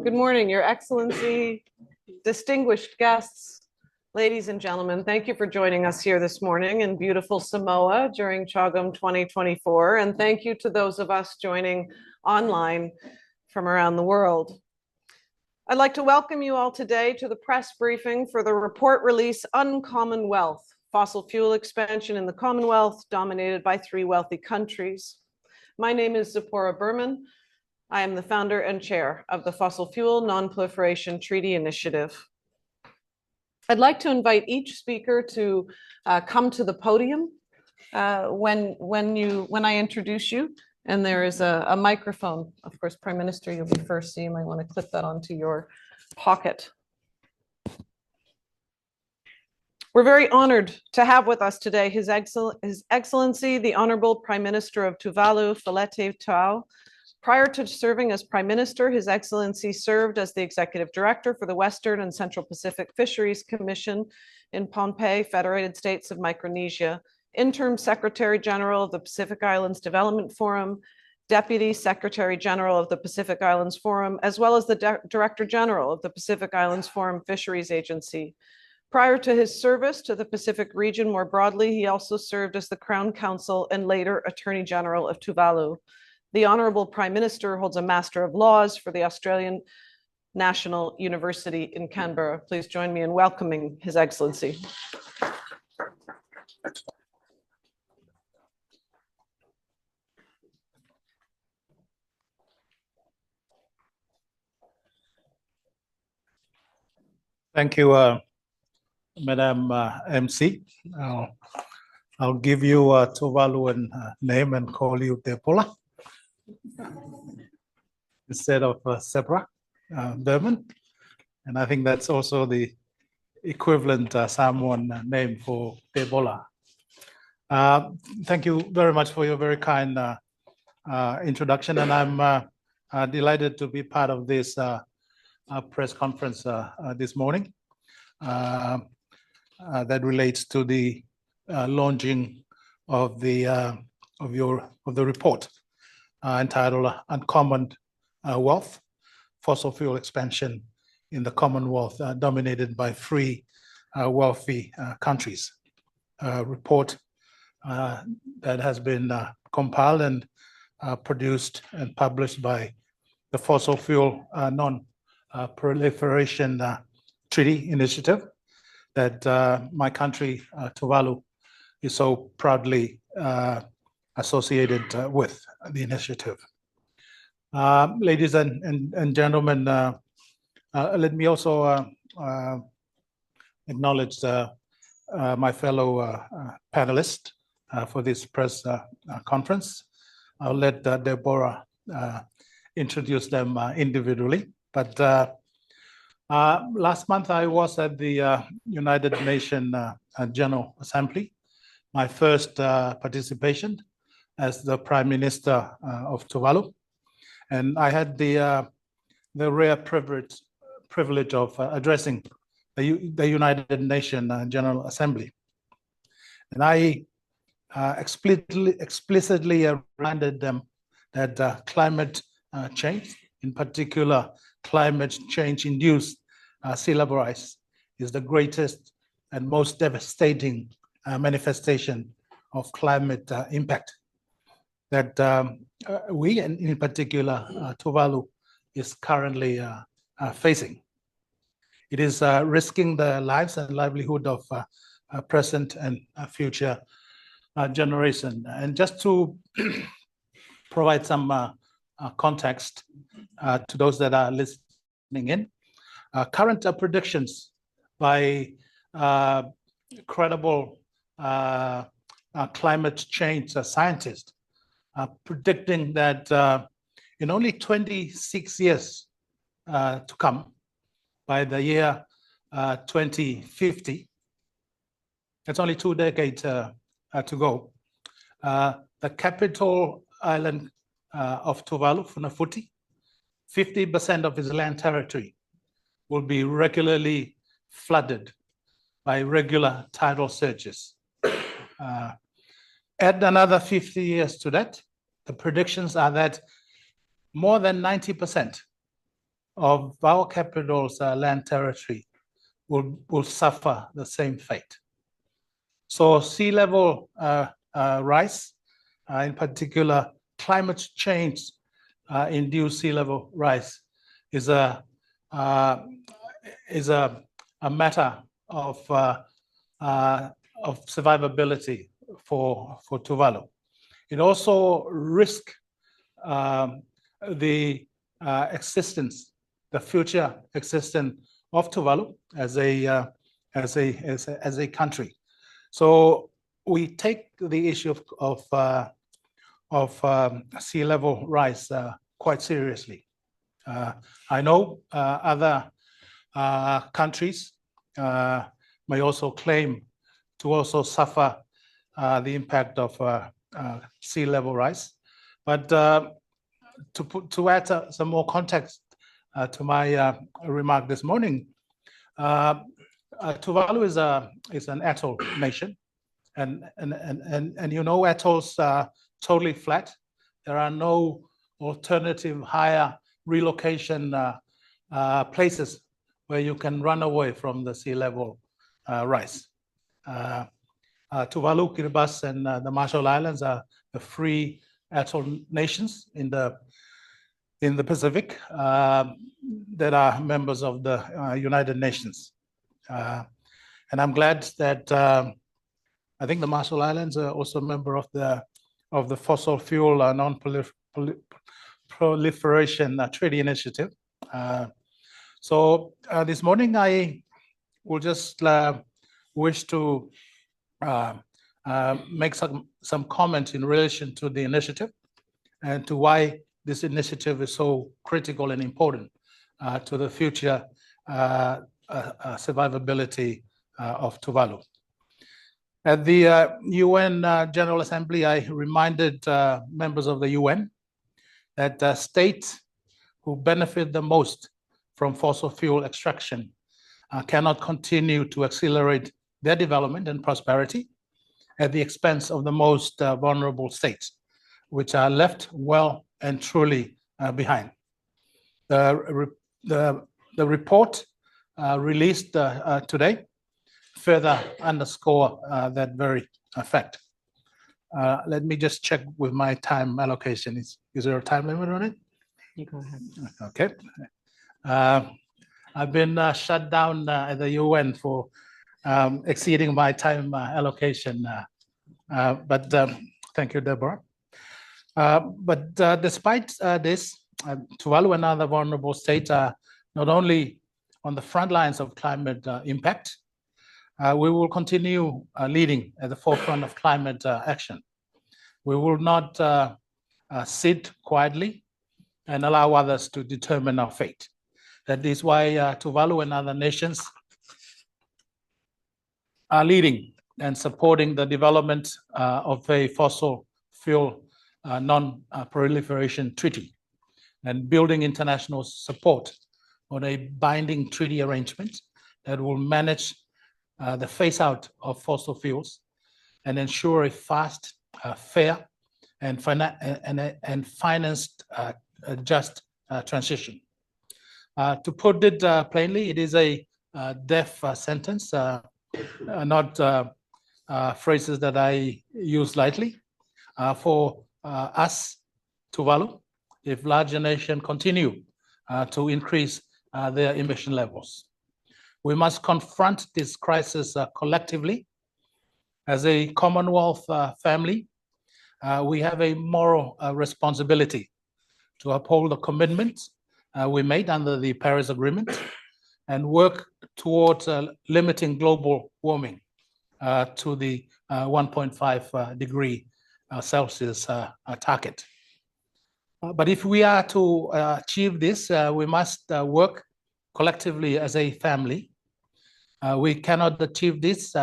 Good morning, Your Excellency, distinguished guests, ladies and gentlemen. Thank you for joining us here this morning in beautiful Samoa during CHOGM 2024. And thank you to those of us joining online from around the world. I'd like to welcome you all today to the press briefing for the report release Uncommon Wealth, Fossil Fuel Expansion in the Commonwealth, dominated by 3 wealthy countries. My name is Zipporah Berman. I am the founder and chair of the Fossil Fuel Non-Proliferation Treaty Initiative. I'd like to invite each speaker to come to the podium when I introduce you, and there is a microphone. Of course, Prime Minister, you'll be first, so you might want to clip that onto your pocket. We're very honored to have with us today His Excellency, the Honorable Prime Minister of Tuvalu, Felete Tau. Prior to serving as Prime Minister, His Excellency served as the Executive Director for the Western and Central Pacific Fisheries Commission in Pohnpei, Federated States of Micronesia, Interim Secretary General of the Pacific Islands Development Forum, Deputy Secretary General of the Pacific Islands Forum, as well as the Director General of the Pacific Islands Forum Fisheries Agency. Prior to his service to the Pacific region more broadly, he also served as the Crown Counsel and later Attorney General of Tuvalu. The Honorable Prime Minister holds a Master of Laws for the Australian National University in Canberra. Please join me in welcoming His Excellency. Thank you, Madam MC. I'll give you a Tuvaluan name and call you Depola instead of Sebra Berman. And I think that's also the equivalent Samoan name for Debola. Thank you very much for your very kind introduction. And I'm delighted to be part of this press conference this morning that relates to the launching of the report entitled Uncommon Wealth, Fossil Fuel Expansion in the Commonwealth, dominated by 3 wealthy countries. A report that has been compiled and produced and published by the Fossil Fuel Non-Proliferation Treaty Initiative that my country, Tuvalu, is so proudly associated with the initiative. Ladies and gentlemen, let me also acknowledge my fellow panelists for this press conference. I'll let Deborah introduce them individually. But last month I was at the United Nations General Assembly, my first participation as the Prime Minister of Tuvalu. And I had the rare privilege of addressing the United Nations General Assembly. And I explicitly reminded them that climate change, in particular climate change-induced sea level rise, is the greatest and most devastating manifestation of climate impact that we, and in particular Tuvalu, is currently facing. It is risking the lives and livelihood of present and future generation. And just to provide some context to those that are listening in, current predictions by credible climate change scientists are predicting that in only 26 years to come, by the year 2050, it's only 2 decades to go, the capital island of Tuvalu, Funafuti, 50% of its land territory will be regularly flooded by regular tidal surges. Add another 50 years to that, the predictions are that more than 90% of our capital's land territory will suffer the same fate. So sea level rise, in particular climate change induced sea level rise, is a matter of survivability for Tuvalu. It also risks the future existence of Tuvalu as a country. So we take the issue of sea level rise quite seriously. I know other countries may also claim to also suffer the impact of sea level rise, but to add some more context to my remark this morning, Tuvalu is an atoll nation, and you know, atolls are totally flat. There are no alternative higher relocation places where you can run away from the sea level rise. Tuvalu, Kiribati, and the Marshall Islands are the free atoll nations in the Pacific that are members of the United Nations. And I'm glad that I think the Marshall Islands are also a member of the Fossil Fuel Non-Proliferation Treaty Initiative. So this morning I will just wish to make some comments in relation to the initiative and to why this initiative is so critical and important to the future survivability of Tuvalu. At the UN General Assembly, I reminded members of the UN that states who benefit the most from fossil fuel extraction cannot continue to accelerate their development and prosperity at the expense of the most vulnerable states, which are left well and truly behind. The report released today further underscore that very fact. Let me just check with my time allocation. Is there a time limit on it? You go ahead. Okay. I've been shut down at the UN for exceeding my time allocation, but thank you, Deborah. But despite this, Tuvalu and other vulnerable states are not only on the front lines of climate impact, we will continue leading at the forefront of climate action. We will not sit quietly and allow others to determine our fate. That is why Tuvalu and other nations are leading and supporting the development of a fossil fuel non-proliferation treaty and building international support on a binding treaty arrangement that will manage the phase out of fossil fuels and ensure a fast, fair, and financed just transition. To put it plainly, it is a death sentence, not phrases that I use lightly. For us, Tuvalu, if larger nations continue to increase their emission levels. We must confront this crisis collectively. As a Commonwealth family, we have a moral responsibility to uphold the commitments we made under the Paris Agreement and work towards limiting global warming to the 1.5 degree Celsius target. But if we are to achieve this, we must work collectively as a family. We cannot achieve this,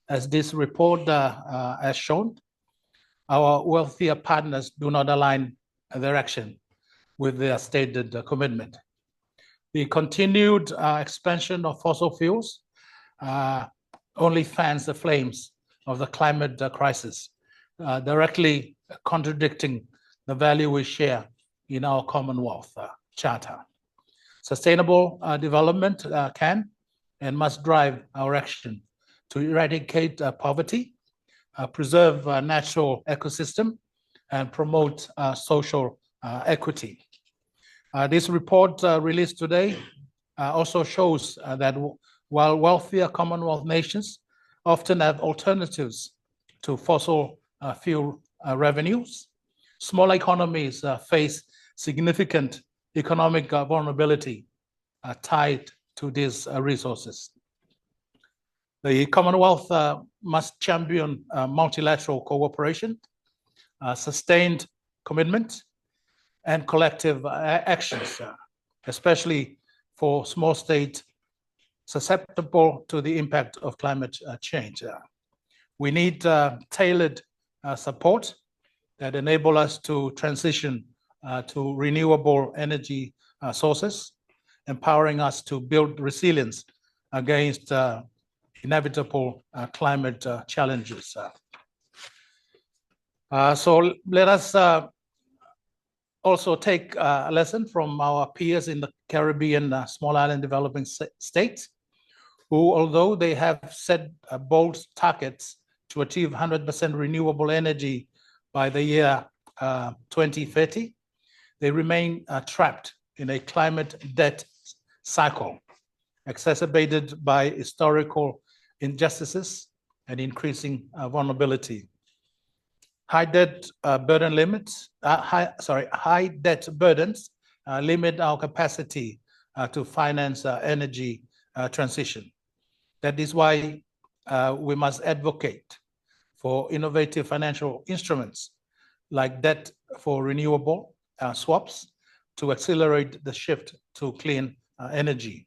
as this report has shown. Our wealthier partners do not align their action with their stated commitment. The continued expansion of fossil fuels only fans the flames of the climate crisis, directly contradicting the value we share in our Commonwealth Charter. Sustainable development can and must drive our action to eradicate poverty, preserve natural ecosystem, and promote social equity. This report released today also shows that while wealthier Commonwealth nations often have alternatives to fossil fuel revenues, small economies face significant economic vulnerability tied to these resources. The Commonwealth must champion multilateral cooperation, sustained commitment, and collective actions, especially for small states susceptible to the impact of climate change. We need tailored support that enable us to transition to renewable energy sources, empowering us to build resilience against inevitable climate challenges. So let us also take a lesson from our peers in the Caribbean small island developing states, who, although they have set bold targets to achieve 100% renewable energy by the year 2030, they remain trapped in a climate debt cycle, exacerbated by historical injustices and increasing vulnerability. High debt burdens limit our capacity to finance energy transition. That is why we must advocate for innovative financial instruments like debt for renewable swaps to accelerate the shift to clean energy.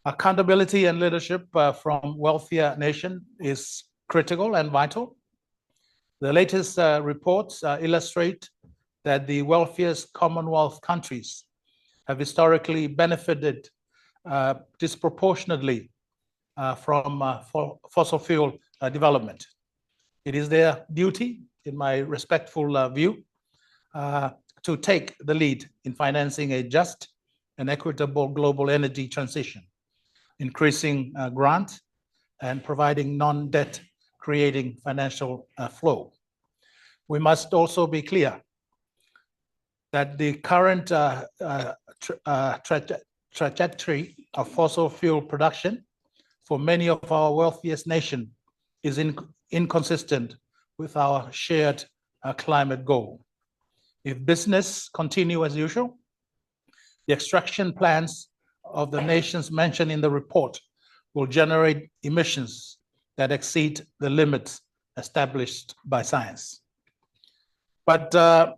Accountability and leadership from wealthier nations is critical and vital. The latest reports illustrate that the wealthiest Commonwealth countries have historically benefited disproportionately from fossil fuel development. It is their duty, in my respectful view, to take the lead in financing a just and equitable global energy transition, increasing grant and providing non-debt creating financial flow. We must also be clear that the current trajectory of fossil fuel production for many of our wealthiest nations is inconsistent with our shared climate goal. If business continue as usual, the extraction plans of the nations mentioned in the report will generate emissions that exceed the limits established by science. But there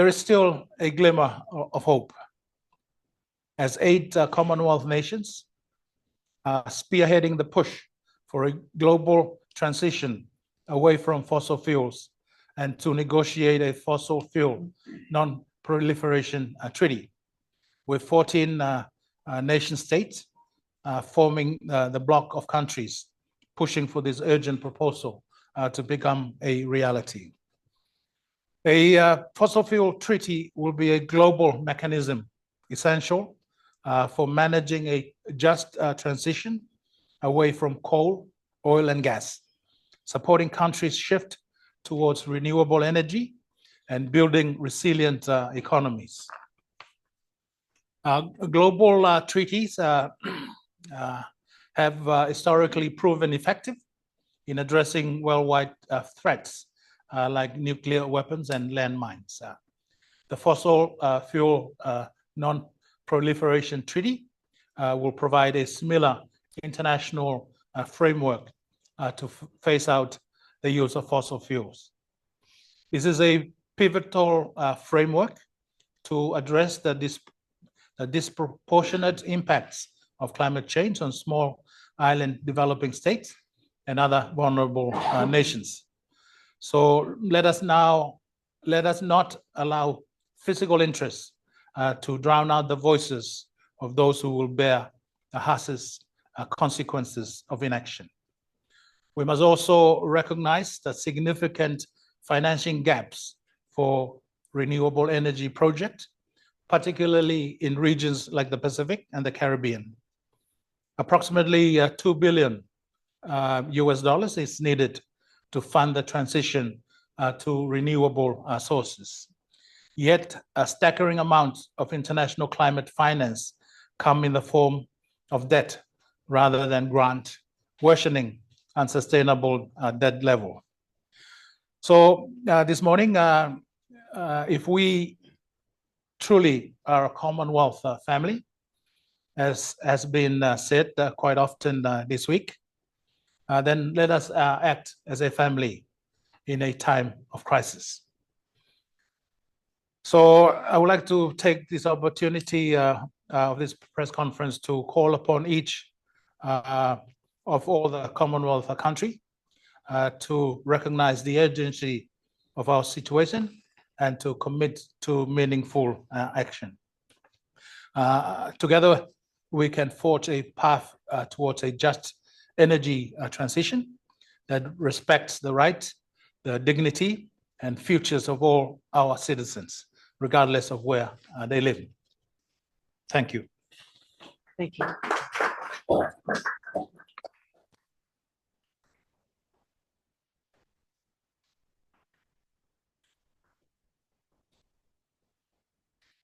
is still a glimmer of hope, as 8 Commonwealth nations are spearheading the push for a global transition away from fossil fuels and to negotiate a fossil fuel non-proliferation treaty, with 14 nation states forming the bloc of countries pushing for this urgent proposal to become a reality. A fossil fuel treaty will be a global mechanism essential for managing a just transition away from coal, oil, and gas, supporting countries' shift towards renewable energy and building resilient economies. Global treaties have historically proven effective in addressing worldwide threats like nuclear weapons and landmines. The Fossil Fuel Non-Proliferation Treaty will provide a similar international framework to phase out the use of fossil fuels. This is a pivotal framework to address the disproportionate impacts of climate change on small island developing states and other vulnerable nations. So let us not allow physical interests to drown out the voices of those who will bear the harshest consequences of inaction. We must also recognize the significant financing gaps for renewable energy projects, particularly in regions like the Pacific and the Caribbean. Approximately $2 billion US dollars is needed to fund the transition to renewable sources. Yet a staggering amount of international climate finance come in the form of debt rather than grant, worsening unsustainable debt level. So this morning, if we truly are a Commonwealth family, as has been said quite often this week, then let us act as a family in a time of crisis. So I would like to take this opportunity of this press conference to call upon each of all the Commonwealth country to recognize the urgency of our situation and to commit to meaningful action. Together, we can forge a path towards a just energy transition that respects the rights, the dignity, and futures of all our citizens, regardless of where they live. Thank you. Thank you.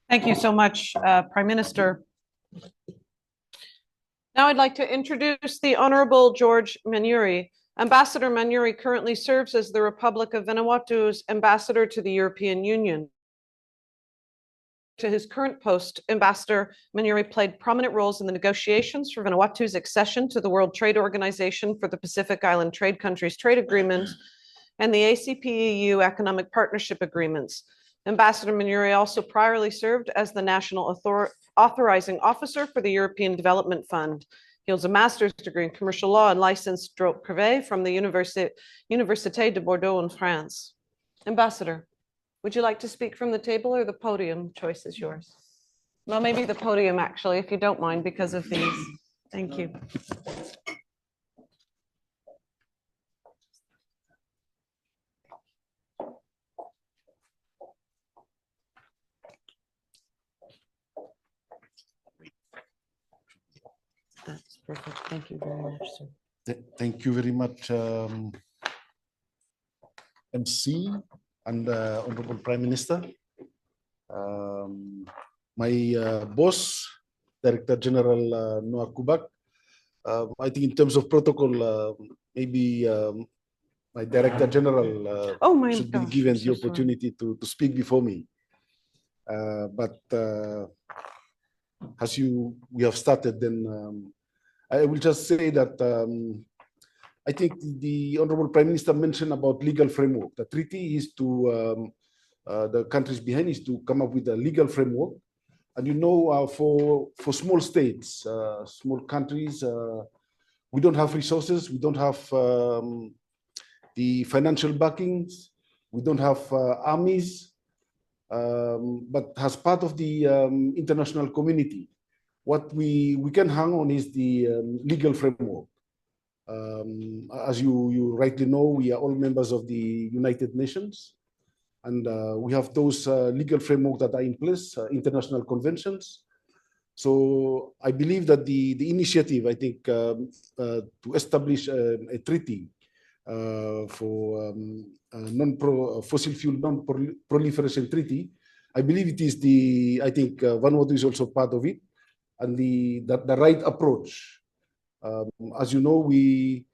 Thank you so much, Prime Minister. Now I'd like to introduce the Honorable George Manuri. Ambassador Manuri currently serves as the Republic of Vanuatu's ambassador to the European Union. To his current post, Ambassador Manuri played prominent roles in the negotiations for Vanuatu's accession to the World Trade Organization for the Pacific Island Trade Countries Trade Agreement and the ACP-EU Economic Partnership Agreements. Ambassador Manuri also priorly served as the National Authorizing Officer for the European Development Fund. He holds a master's degree in commercial law and licensed droit privé from the Université de Bordeaux in France. Ambassador, would you like to speak from the table or the podium? Choice is yours. Well, maybe the podium, actually, if you don't mind, because of these. Thank you. That's perfect. Thank you very much, sir. Thank you very much, MC and Honorable Prime Minister. My boss, Director General Noah Kubak. I think in terms of protocol, maybe my Director General should be given the opportunity to speak before me. But as we have started, then I will just say that I think the Honorable Prime Minister mentioned about legal framework. The treaty is to, the countries behind is to come up with a legal framework. And you know, for small states, small countries, we don't have resources, we don't have the financial backings, we don't have armies, but as part of the international community, what we can hang on is the legal framework. As you rightly know, we are all members of the United Nations, and we have those legal framework that are in place, international conventions. So I believe that the initiative, I think, to establish a treaty for fossil fuel non-proliferation treaty, I believe it is I think Vanuatu is also part of it, and the right approach. As you know, we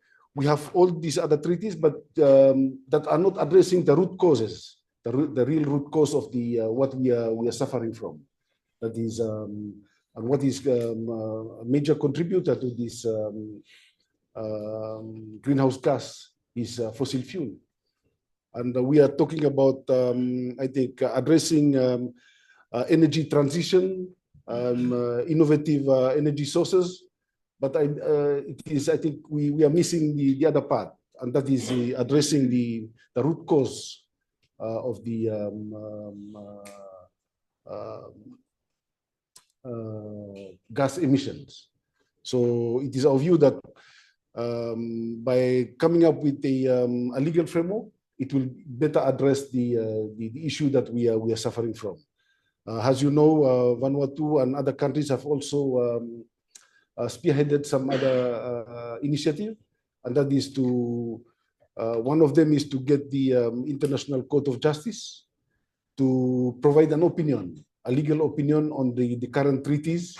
have all these other treaties, but that are not addressing the root causes, the real root cause of the what we are suffering from. That is, and what is a major contributor to this greenhouse gas is fossil fuel. And we are talking about, I think, addressing energy transition, innovative energy sources, but it is, I think, we are missing the other part, and that is addressing the root cause of the gas emissions. So it is our view that by coming up with a legal framework, it will better address the issue that we are suffering from. As you know, Vanuatu and other countries have also spearheaded some other initiative, and that is to one of them is to get the International Court of Justice to provide an opinion, a legal opinion on the current treaties,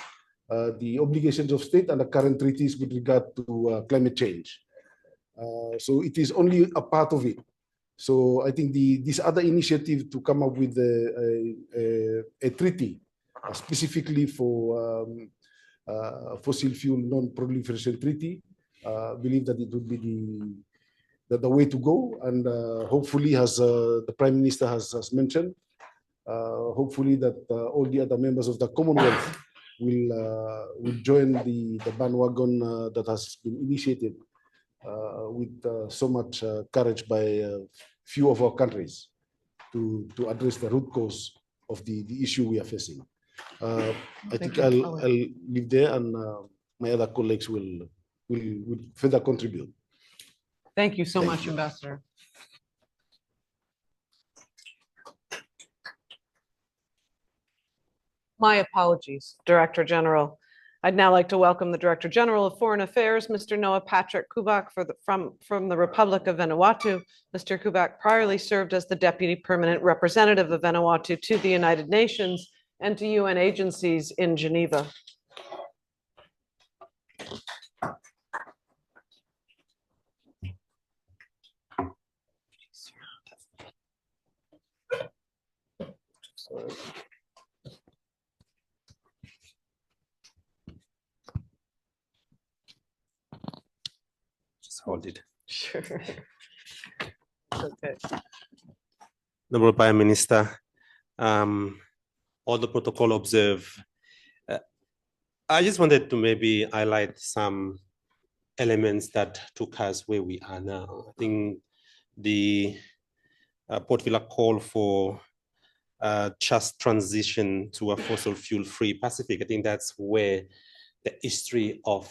the obligations of state and the current treaties with regard to climate change. So it is only a part of it. So I think this other initiative to come up with a treaty specifically for fossil fuel non-proliferation treaty, believe that it would be the way to go, and hopefully, as the Prime Minister has mentioned, hopefully that all the other members of the Commonwealth will join the bandwagon that has been initiated with so much courage by few of our countries to address the root cause of the issue we are facing. I think I'll leave there, and my other colleagues will further contribute. Thank you so much, Ambassador. My apologies, Director General. I'd now like to welcome the Director General of Foreign Affairs, Mr. Noah Patrick Kubak from the Republic of Vanuatu. Mr. Kubak priorly served as the Deputy Permanent Representative of Vanuatu to the United Nations and to UN agencies in Geneva. Hold it. Sure. Okay. Honorable Prime Minister, all the protocol observed. I just wanted to maybe highlight some elements that took us where we are now. I think the Port Vila call for just transition to a fossil fuel-free Pacific. I think that's where the history of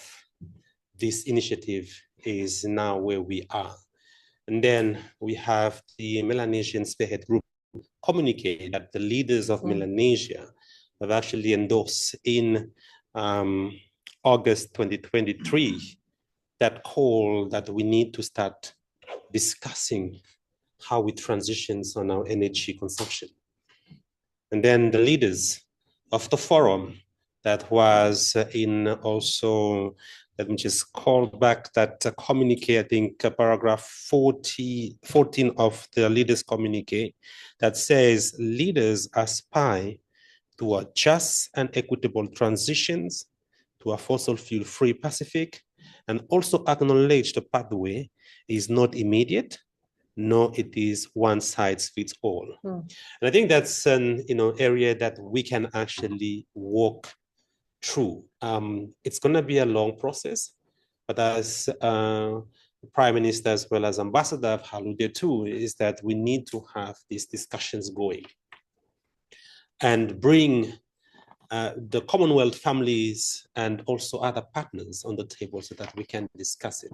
this initiative is now where we are. And then we have the Melanesian Spearhead Group communicate that the leaders of Melanesia have actually endorsed in August 2023 that call that we need to start discussing how we transitions on our energy consumption. And then the leaders of the forum that was in also, let me just call back that communique, I think paragraph 14 of the leaders communique that says leaders aspire to a just and equitable transitions to a fossil fuel-free Pacific, and also acknowledge the pathway is not immediate, nor it is one size fits all. And I think that's an area that we can actually walk through. It's going to be a long process, but as Prime Minister as well as Ambassador have alluded to, is that we need to have these discussions going and bring the Commonwealth families and also other partners on the table so that we can discuss it.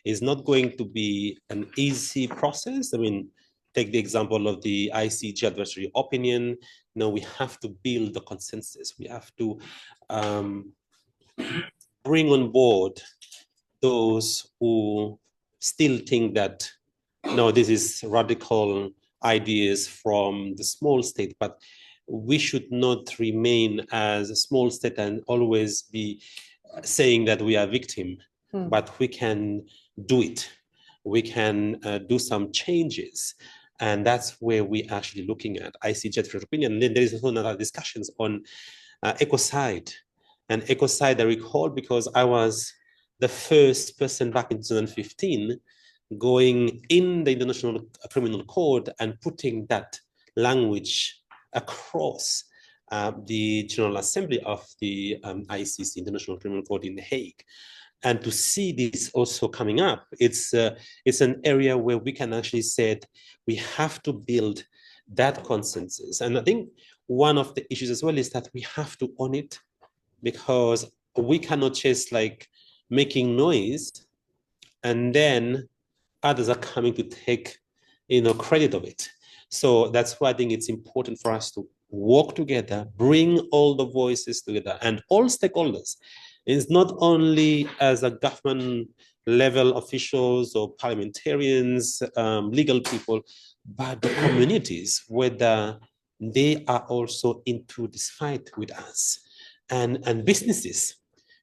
It's not going to be an easy process. I mean, take the example of the ICG advisory opinion. No, we have to build the consensus. We have to bring on board those who still think that, no, this is radical ideas from the small state, but we should not remain as a small state and always be saying that we are victim, but we can do it. We can do some changes. And that's where we're actually looking at ICJ opinion. And then there is also another discussions on ecocide. And ecocide, I recall, because I was the first person back in 2015 going in the International Criminal Court and putting that language across the General Assembly of the ICC, International Criminal Court in The Hague. And to see this also coming up, it's an area where we can actually say we have to build that consensus. And I think one of the issues as well is that we have to own it, because we cannot just like making noise and then others are coming to take credit of it. So that's why I think it's important for us to work together, bring all the voices together and all stakeholders. It's not only as a government level officials or parliamentarians, legal people, but the communities, whether they are also into this fight with us, and businesses.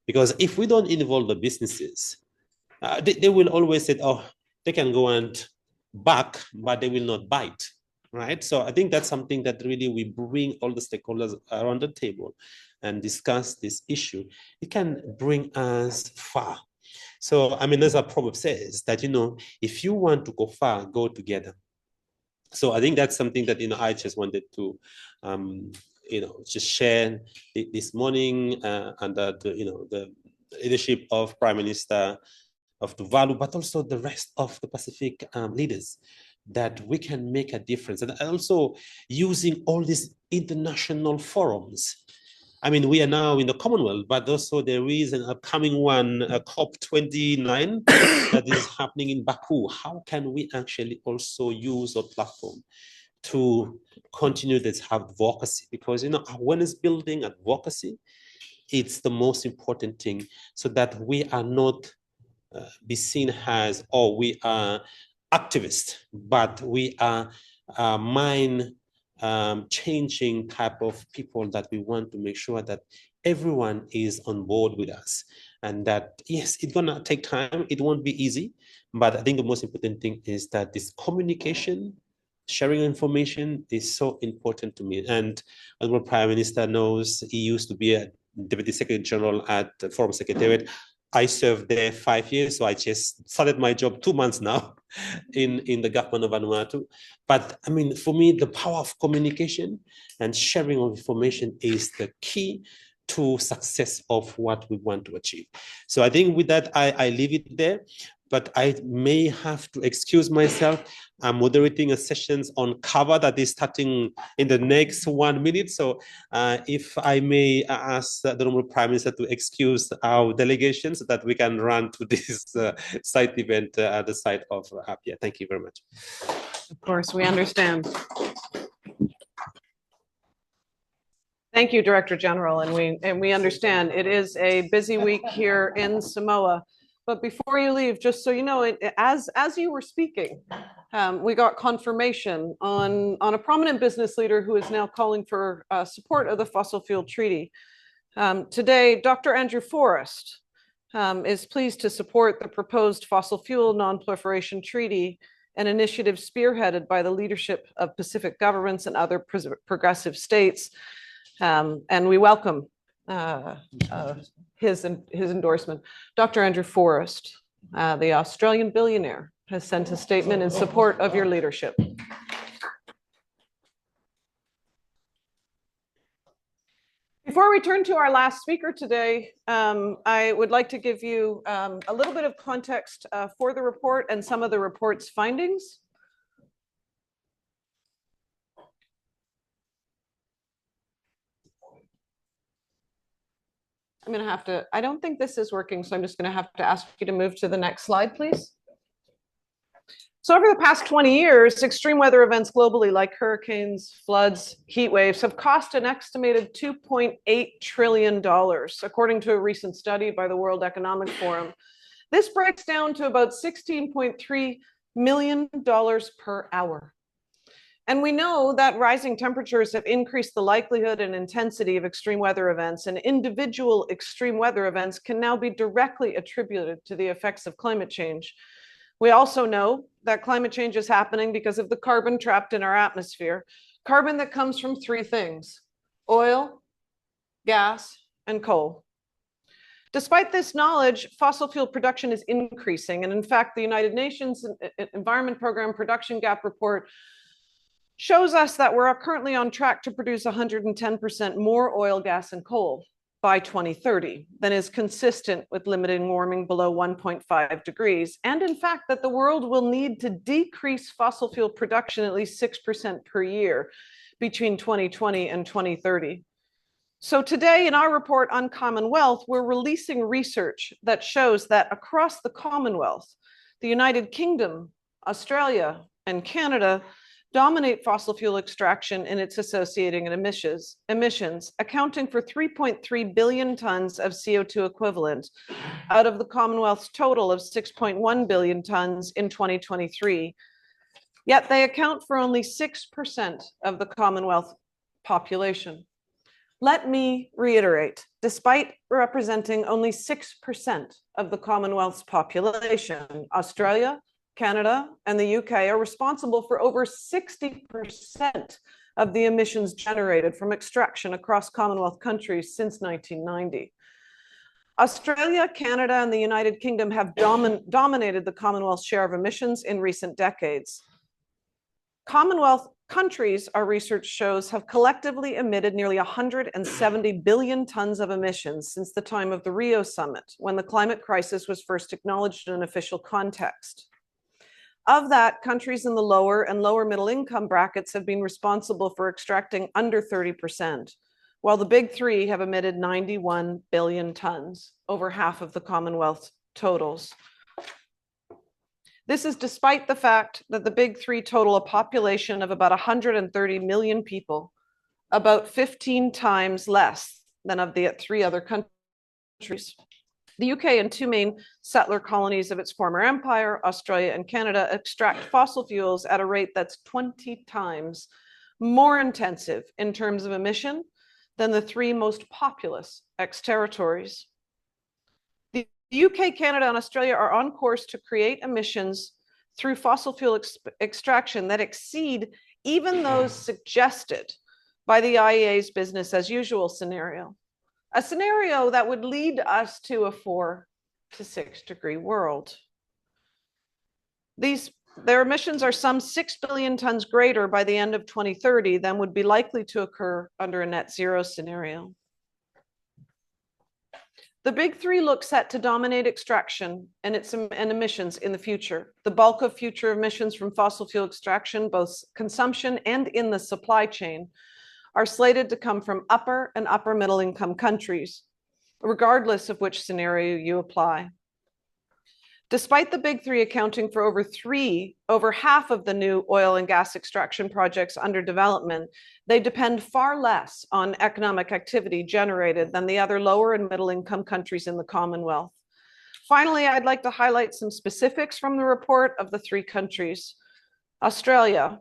Because if we don't involve the businesses, they will always say, oh, they can go and back, but they will not bite, right? So I think that's something that really we bring all the stakeholders around the table and discuss this issue. It can bring us far. So, I mean, as a proverb says that, if you want to go far, go together. So I think that's something that, I just wanted to, just share this morning under the leadership of Prime Minister of Tuvalu, but also the rest of the Pacific leaders, that we can make a difference. And also using all these international forums. I mean, we are now in the Commonwealth, but also there is an upcoming one, COP29, that is happening in Baku. How can we actually also use a platform to continue this advocacy? Because, awareness building, advocacy, it's the most important thing, so that we are not be seen as, oh, we are activists, but we are mind changing type of people, that we want to make sure that everyone is on board with us. And that, yes, it's gonna take time, it won't be easy, but I think the most important thing is that this communication, sharing information is so important to me. And the Prime Minister knows, he used to be a Deputy Secretary General at the Foreign Secretariat. I served there 5 years, so I just started my job 2 months now in the government of Vanuatu. But I mean, for me, the power of communication and sharing of information is the key to success of what we want to achieve. So I think with that, I leave it there. But I may have to excuse myself. I'm moderating a sessions on cover that is starting in the next 1 minute. So if I may ask the Honourable Prime Minister to excuse our delegation, so that we can run to this site event at the site of Apia. Thank you very much. Of course, we understand. Thank you, Director General, and we understand it is a busy week here in Samoa. But before you leave, just so you know, as you were speaking, we got confirmation on a prominent business leader who is now calling for support of the fossil fuel treaty. Today, Dr. Andrew Forrest is pleased to support the proposed fossil fuel non-proliferation treaty, an initiative spearheaded by the leadership of Pacific governments and other progressive states. And we welcome his endorsement. Dr. Andrew Forrest, the Australian billionaire, has sent a statement in support of your leadership. Before we turn to our last speaker today, I would like to give you a little bit of context for the report and some of the report's findings. I'm going to have to, I don't think this is working, so I'm just going to have to ask you to move to the next slide, please. So over the past 20 years, extreme weather events globally, like hurricanes, floods, heat waves, have cost an estimated $2.8 trillion, according to a recent study by the World Economic Forum. This breaks down to about $16.3 million per hour. And we know that rising temperatures have increased the likelihood and intensity of extreme weather events, and individual extreme weather events can now be directly attributed to the effects of climate change. We also know that climate change is happening because of the carbon trapped in our atmosphere, carbon that comes from three things: oil, gas, and coal. Despite this knowledge, fossil fuel production is increasing. And in fact, the United Nations Environment Program Production Gap Report shows us that we're currently on track to produce 110% more oil, gas, and coal by 2030 than is consistent with limiting warming below 1.5 degrees. And in fact, that the world will need to decrease fossil fuel production at least 6% per year between 2020 and 2030. So today in our report on Commonwealth, we're releasing research that shows that across the Commonwealth, the United Kingdom, Australia, and Canada, dominate fossil fuel extraction and its associating emissions, accounting for 3.3 billion tons of CO2 equivalent out of the Commonwealth's total of 6.1 billion tons in 2023. Yet they account for only 6% of the Commonwealth population. Let me reiterate, despite representing only 6% of the Commonwealth's population, Australia, Canada, and the UK are responsible for over 60% of the emissions generated from extraction across Commonwealth countries since 1990. Australia, Canada, and the United Kingdom have dominated the Commonwealth's share of emissions in recent decades. Commonwealth countries, our research shows, have collectively emitted nearly 170 billion tons of emissions since the time of the Rio Summit, when the climate crisis was first acknowledged in an official context. Of that, countries in the lower and lower middle income brackets have been responsible for extracting under 30%, while the big three have emitted 91 billion tons, over half of the Commonwealth totals. This is despite the fact that the big three total a population of about 130 million people, about 15 times less than of the three other countries. The UK and two main settler colonies of its former empire, Australia and Canada, extract fossil fuels at a rate that's 20 times more intensive in terms of emission than the three most populous ex-territories. The UK, Canada, and Australia are on course to create emissions through fossil fuel extraction that exceed even those suggested by the IEA's business as usual scenario. A scenario that would lead us to a 4 to 6 degree world. Their emissions are some 6 billion tons greater by the end of 2030 than would be likely to occur under a net zero scenario. The big three look set to dominate extraction and emissions in the future. The bulk of future emissions from fossil fuel extraction, both consumption and in the supply chain, are slated to come from upper and upper middle income countries, regardless of which scenario you apply. Despite the big three accounting for over half of the new oil and gas extraction projects under development, they depend far less on economic activity generated than the other lower and middle income countries in the Commonwealth. Finally, I'd like to highlight some specifics from the report of the three countries. Australia.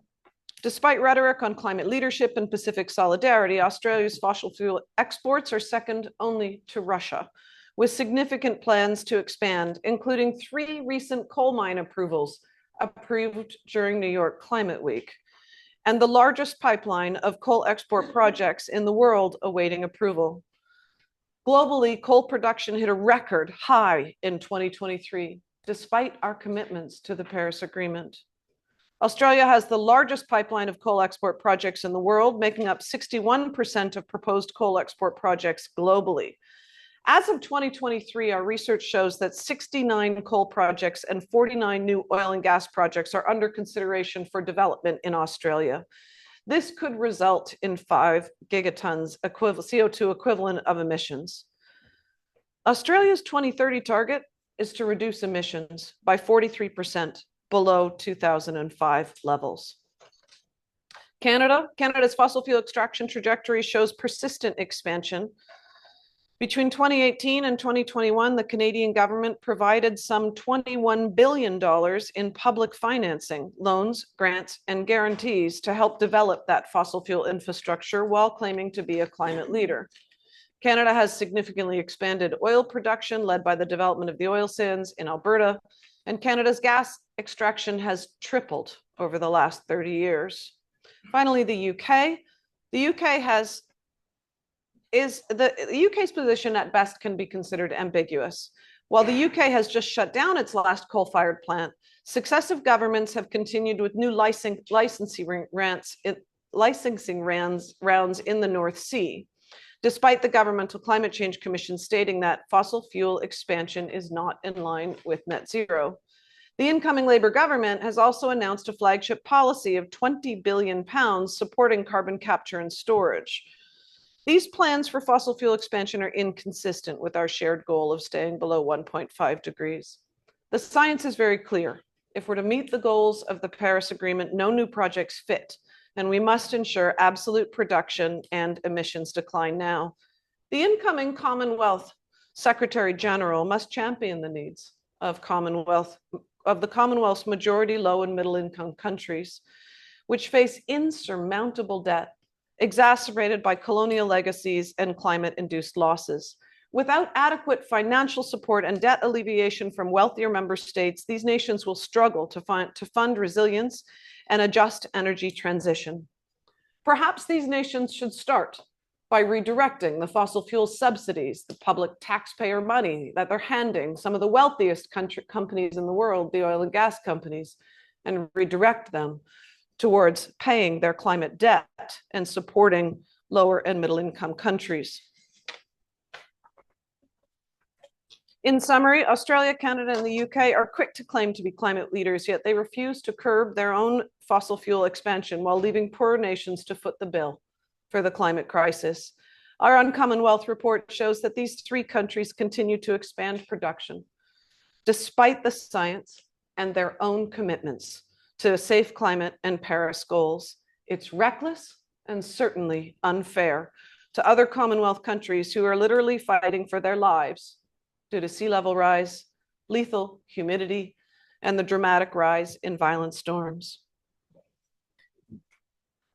Despite rhetoric on climate leadership and Pacific solidarity, Australia's fossil fuel exports are second only to Russia, with significant plans to expand, including 3 recent coal mine approvals approved during New York Climate Week, and the largest pipeline of coal export projects in the world awaiting approval. Globally, coal production hit a record high in 2023, despite our commitments to the Paris Agreement. Australia has the largest pipeline of coal export projects in the world, making up 61% of proposed coal export projects globally. As of 2023, our research shows that 69 coal projects and 49 new oil and gas projects are under consideration for development in Australia. This could result in 5 gigatons CO2 equivalent of emissions. Australia's 2030 target is to reduce emissions by 43% below 2005 levels. Canada's fossil fuel extraction trajectory shows persistent expansion. Between 2018 and 2021, the Canadian government provided some $21 billion in public financing, loans, grants, and guarantees to help develop that fossil fuel infrastructure while claiming to be a climate leader. Canada has significantly expanded oil production led by the development of the oil sands in Alberta, and Canada's gas extraction has tripled over the last 30 years. Finally, the UK. The UK's position at best can be considered ambiguous. While the UK has just shut down its last coal-fired plant, successive governments have continued with new licensing rounds in the North Sea, despite the Governmental Climate Change Commission stating that fossil fuel expansion is not in line with net zero. The incoming Labour government has also announced a flagship policy of £20 billion supporting carbon capture and storage. These plans for fossil fuel expansion are inconsistent with our shared goal of staying below 1.5 degrees. The science is very clear. If we're to meet the goals of the Paris Agreement, no new projects fit, and we must ensure absolute production and emissions decline now. The incoming Commonwealth Secretary General must champion the needs of the Commonwealth's majority low and middle income countries, which face insurmountable debt, exacerbated by colonial legacies and climate-induced losses. Without adequate financial support and debt alleviation from wealthier member states, these nations will struggle to fund resilience and a just energy transition. Perhaps these nations should start by redirecting the fossil fuel subsidies, the public taxpayer money that they're handing some of the wealthiest companies in the world, the oil and gas companies, and redirect them towards paying their climate debt and supporting lower and middle income countries. In summary, Australia, Canada, and the UK are quick to claim to be climate leaders, yet they refuse to curb their own fossil fuel expansion while leaving poorer nations to foot the bill for the climate crisis. Our Uncommon Wealth report shows that these three countries continue to expand production, despite the science and their own commitments to a safe climate and Paris goals. It's reckless and certainly unfair to other Commonwealth countries who are literally fighting for their lives due to sea level rise, lethal humidity, and the dramatic rise in violent storms.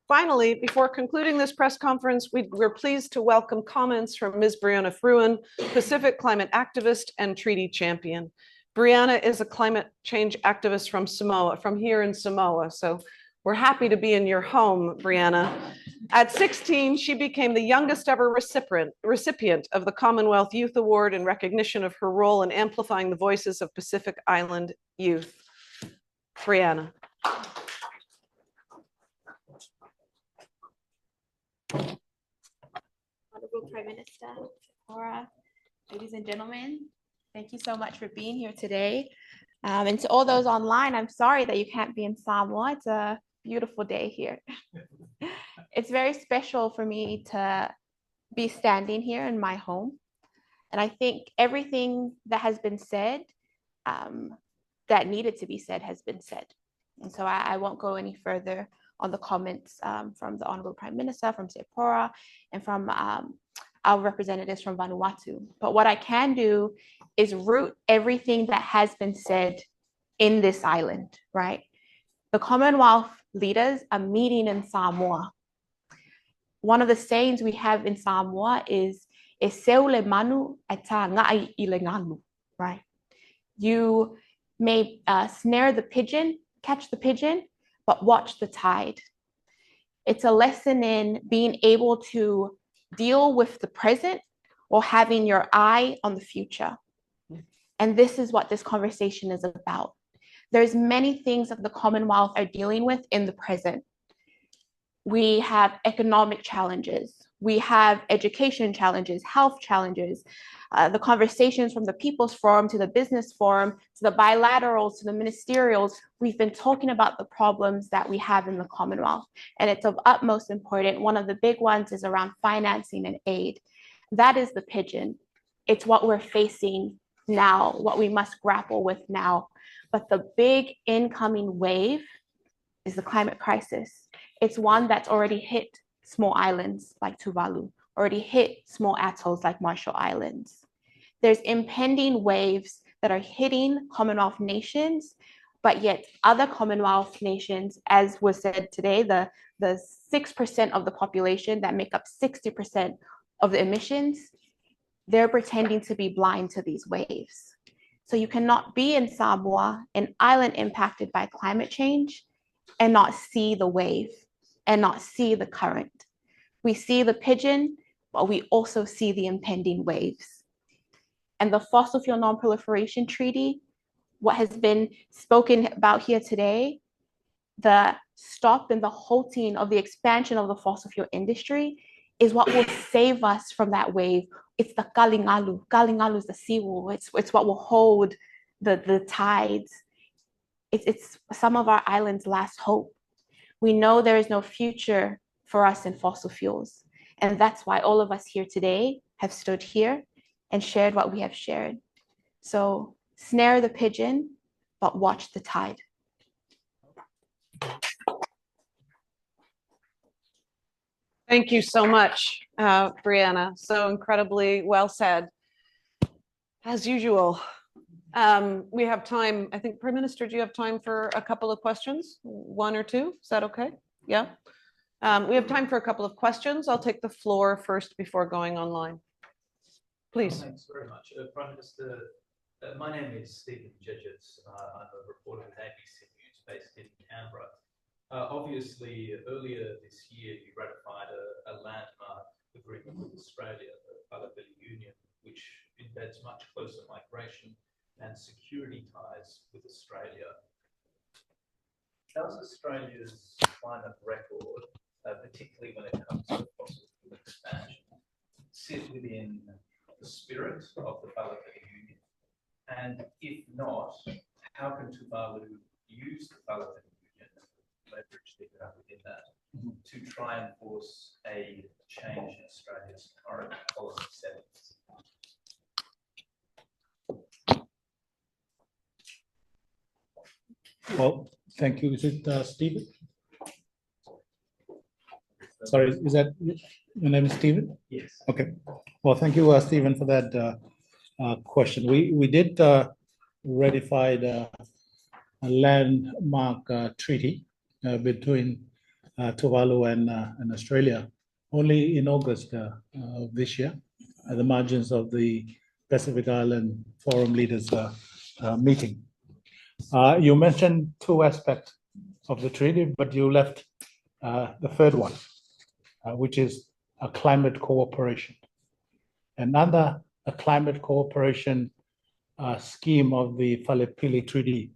Finally, before concluding this press conference, we're pleased to welcome comments from Ms. Brianna Fruin, Pacific climate activist and treaty champion. Brianna is a climate change activist from Samoa, from here in Samoa. So we're happy to be in your home, Brianna. At 16, she became the youngest ever recipient of the Commonwealth Youth Award in recognition of her role in amplifying the voices of Pacific Island youth. Brianna. Honorable Prime Minister, Cora, ladies and gentlemen, thank you so much for being here today. And to all those online, I'm sorry that you can't be in Samoa. It's a beautiful day here. It's very special for me to be standing here in my home. And I think everything that has been said, that needed to be said, has been said. And so I won't go any further on the comments from the Honorable Prime Minister, from Sephora, and from our representatives from Vanuatu. But what I can do is root everything that has been said in this island, right? The Commonwealth leaders are meeting in Samoa. One of the sayings we have in Samoa is "E seule manu ata ngai I le nganu," right? You may snare the pigeon, catch the pigeon, but watch the tide. It's a lesson in being able to deal with the present while having your eye on the future. And this is what this conversation is about. There's many things that the Commonwealth are dealing with in the present. We have economic challenges. We have education challenges, health challenges, the conversations from the People's Forum to the Business Forum, to the bilaterals, to the ministerials. We've been talking about the problems that we have in the Commonwealth, and it's of utmost importance. One of the big ones is around financing and aid. That is the pigeon. It's what we're facing now, what we must grapple with now. But the big incoming wave is the climate crisis. It's one that's already hit small islands like Tuvalu, already hit small atolls like Marshall Islands. There's impending waves that are hitting Commonwealth nations, but yet other Commonwealth nations, as was said today, the 6% of the population that make up 60% of the emissions, they're pretending to be blind to these waves. So you cannot be in Samoa, an island impacted by climate change, and not see the wave and not see the current. We see the pigeon, but we also see the impending waves. And the Fossil Fuel Non-Proliferation Treaty, what has been spoken about here today, the stop and the halting of the expansion of the fossil fuel industry is what will save us from that wave. It's the kalingalu. Kalingalu is the seawall. It's what will hold the tides. It's some of our islands' last hope. We know there is no future for us in fossil fuels. And that's why all of us here today have stood here and shared what we have shared. So snare the pigeon, but watch the tide. Thank you so much, Brianna. So incredibly well said. As usual, we have time. I think, Prime Minister, do you have time for a couple of questions? One or two? Is that okay? Yeah. We have time for a couple of questions. I'll take the floor first before going online. Please. Thanks very much. Prime Minister, my name is Stephen Judges. I'm a reporter at ABC News based in Canberra. Obviously, earlier this year, you ratified a landmark agreement with Australia, the Tuvalu Union, which embeds much closer migration and security ties with Australia. Does Australia's climate record, particularly when it comes to fossil fuel expansion, sit within the spirit of the Tuvalu Union? And if not, how can Tuvalu use the Tuvalu Union, leverage that you have within that, to try and force a change in Australia's current policy settings? Well, thank you. Is it Stephen? Sorry, is that your name is Stephen? Yes. Okay. Well, thank you, Stephen, for that question. We did ratify a landmark treaty between Tuvalu and Australia only in August of this year at the margins of the Pacific Island Forum Leaders meeting. You mentioned two aspects of the treaty, but you left the third one, which is a climate cooperation. And under a climate cooperation scheme of the Tuvalu Treaty,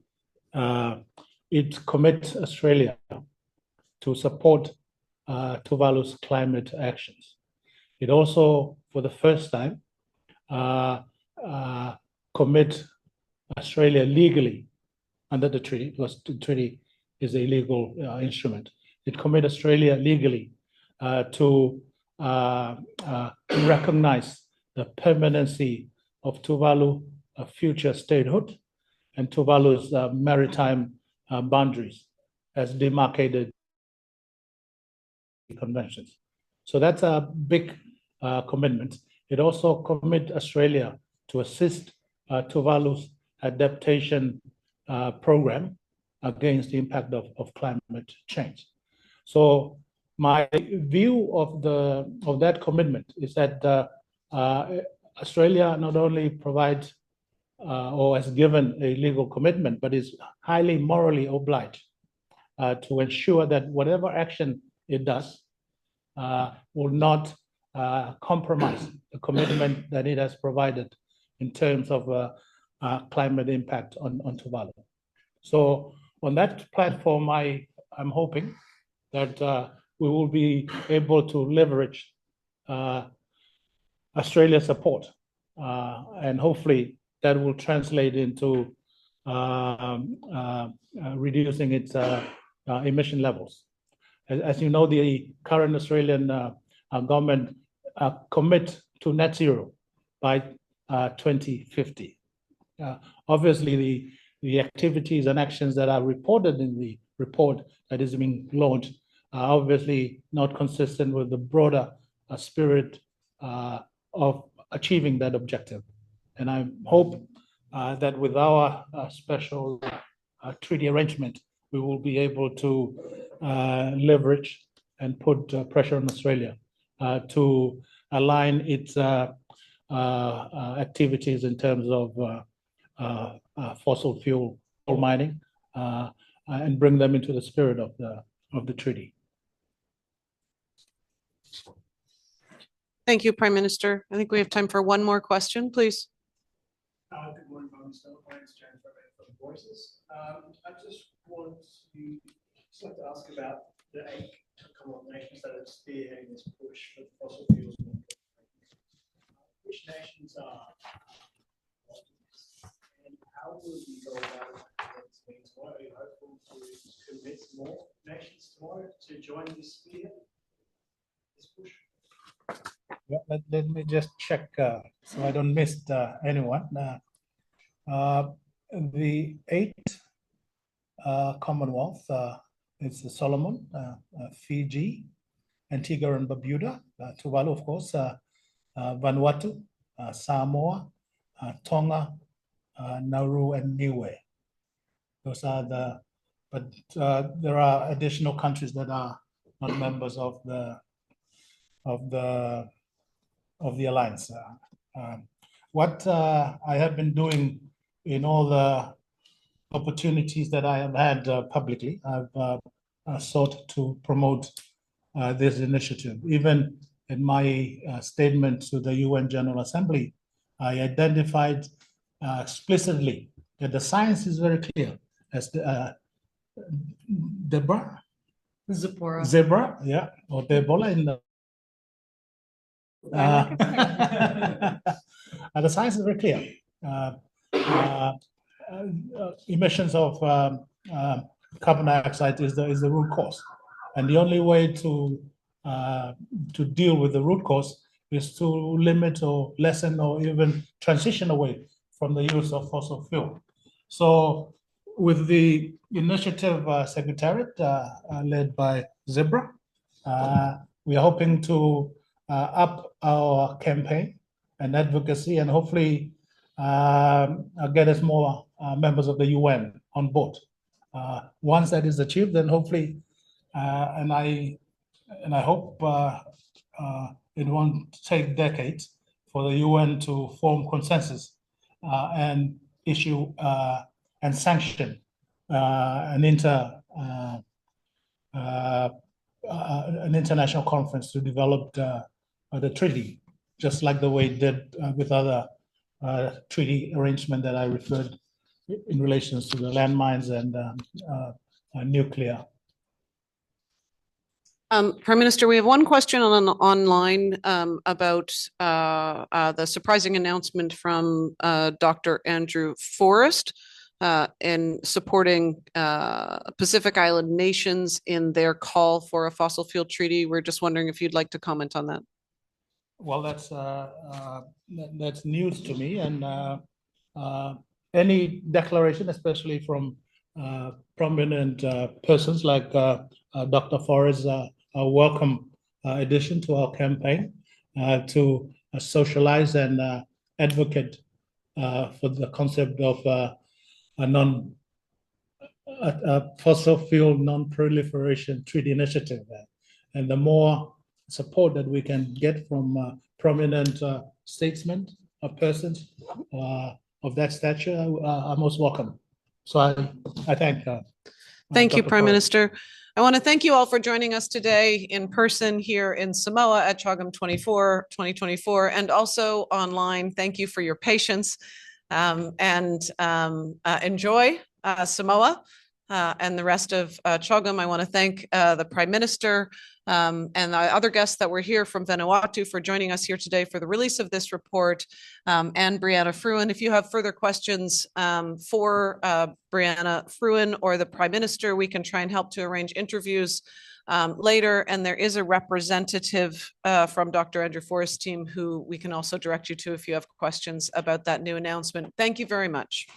it commits Australia to support Tuvalu's climate actions. It also, for the first time, commit Australia legally under the treaty, because the treaty is a legal instrument. It commit Australia legally to recognize the permanency of Tuvalu, a future statehood, and Tuvalu's maritime boundaries as demarcated conventions. So that's a big commitment. It also commit Australia to assist Tuvalu's adaptation program against the impact of climate change. So my view of that commitment is that Australia not only provides or has given a legal commitment, but is highly morally obliged to ensure that whatever action it does will not compromise the commitment that it has provided in terms of climate impact on Tuvalu. So on that platform, I'm hoping that we will be able to leverage Australia's support, and hopefully that will translate into reducing its emission levels. As you know, the current Australian government commit to net zero by 2050. Obviously, the activities and actions that are reported in the report that is being launched are obviously not consistent with the broader spirit of achieving that objective. And I hope that with our special treaty arrangement, we will be able to leverage and put pressure on Australia to align its activities in terms of fossil fuel coal mining and bring them into the spirit of the treaty. Thank you, Prime Minister. I think we have time for one more question, please. Good morning, Prime Minister. My name is James from Voices. I just want to like to ask about the 8 Commonwealth nations that are spearheading this push for fossil fuels. Which nations are, and how will you go about it? Tomorrow? Are you hopeful to convince more nations tomorrow to join this spearhead, this push? Yeah, let me just check so I don't miss anyone. The 8 Commonwealth it's the Solomon, Fiji, Antigua and Barbuda, Tuvalu, of course, Vanuatu, Samoa, Tonga, Nauru, and Niue. Those are but there are additional countries that are not members of the alliance. What I have been doing in all the opportunities that I have had publicly, I've sought to promote this initiative. Even in my statement to the UN General Assembly, I identified explicitly that the science is very clear. As Deborah? Zebra, yeah, or Debola in the the science is very clear. Emissions of carbon dioxide is the root cause, and the only way to deal with the root cause is to limit or lessen or even transition away from the use of fossil fuel. So, with the initiative secretariat led by Zebra, we are hoping to up our campaign and advocacy, and hopefully get us more members of the UN on board. Once that is achieved, then hopefully, and I hope it won't take decades for the UN to form consensus and issue and sanction an international conference to develop the treaty, just like the way it did with other treaty arrangement that I referred in relation to the landmines and nuclear. Prime Minister, we have one question online about the surprising announcement from Dr. Andrew Forrest in supporting Pacific Island nations in their call for a fossil fuel treaty. We're just wondering if you'd like to comment on that. Well, that's news to me, and any declaration, especially from prominent persons like Dr. Forrest, a welcome addition to our campaign to socialize and advocate for the concept of a fossil fuel non-proliferation treaty initiative. And the more support that we can get from prominent statesmen or persons of that stature are most welcome. So I thank Thank you, Dr. Prime Forrest. Minister. I want to thank you all for joining us today in person here in Samoa at CHOGM 2024, and also online. Thank you for your patience and enjoy Samoa and the rest of CHOGM. I want to thank the Prime Minister and the other guests that were here from Vanuatu for joining us here today for the release of this report, and Brianna Fruin. If you have further questions for Brianna Fruin or the Prime Minister, we can try and help to arrange interviews later. And there is a representative from Dr. Andrew Forrest's team who we can also direct you to if you have questions about that new announcement. Thank you very much.